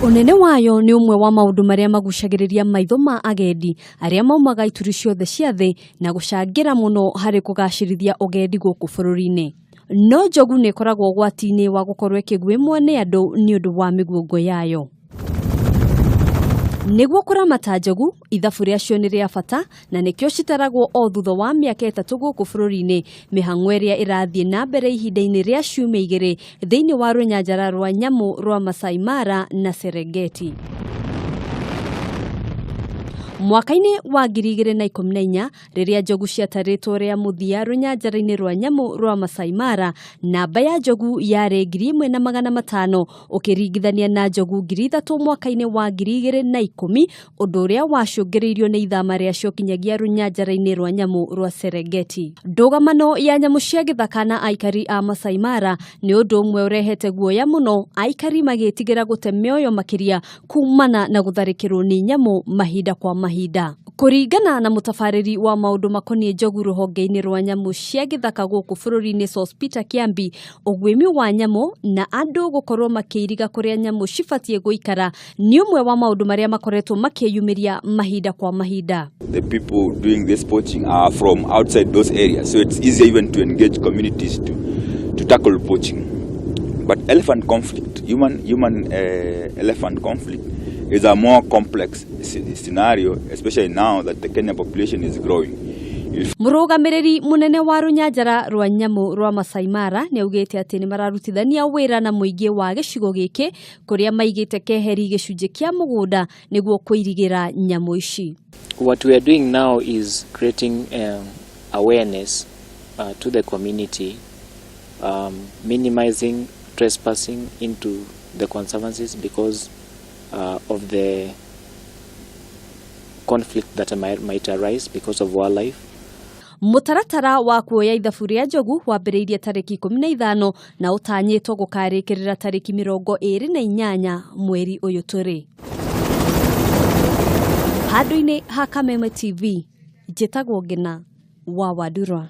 Unene wayo ni umwe wa maundu maria magucagiriria maitho ma agendi aria maumaga ituri ciothe cia thi na gucangira muno hari kugacirithia ugendi guku bururi-ini. No Njogu ni ikoragwo ugwati-ini wa gukorwo ikigwimwo ni andu niundu wa miguongo yayo. Niguo kuramata Njogu, ithabu riacio ni ria bata na nikio citaragwo o thutha wa miaka 3 guku bururi-ini. Mihang'o iria irathie na mbere ihinda-ini ria ciumia 2 thiini wa runyanjara rwa nyamu rwa Maasai Mara na Serengeti. Mwaka-ini wa 2014 riria Njogu ciataritwo ria muthia runyanjara-ini rwa nyamu rwa Maasai Mara, namba ya Njogu yari 1,500 ukiringithania na Njogu 3,000 mwaka-ini wa 2010, undu uria wacungiriirio ni ithama riacio kinyagia runyanjara-ini rwa nyamu rwa Serengeti. Ndugamano ya nyamu cia githaka na aikari a Maasai Mara ni undu umwe urehete guoya muno, aikari magitigira gute mioyo makiria kuumana na gutharikirwo ni nyamu mahinda kwa mahinda. Kuringana na mutafariri wa maundu makonie Njogu Ruhonge-ini rwa nyamu cia githaka guku bururi-ini Peter Kiambi, ugwimi wa nyamu na andu gukorwo makiiriga kuria nyamu cibatie guikara ni umwe wa maundu maria makoretwo makiyumiria mahinda kwa mahinda. The people doing this poaching are from outside those areas, so it's easier even to engage communities to tackle poaching. But elephant conflict, human elephant conflict is a more complex scenario, especially now that the Kenyan population is growing. Murugamiriri munene wa runyanjara rwa nyamu rwa Maasai Mara ni augite ati ni mararutithania wira na muingi wa gicigo giki kuria maigite keheri gicunji kia mugunda niguo kuirigira nyamu ici. What we are doing now is creating awareness to the community, minimizing trespassing into the conservancies because of the conflict that might arise because of wildlife. Mutaratara wa kuoya ithabu ria Njogu wambiriirie tariki 15 na utanyitwo gukarikirira tariki 28 mweri uyu turi. Handu-ini ha KWS TV, njitagwo Ngina wa Wadurwa.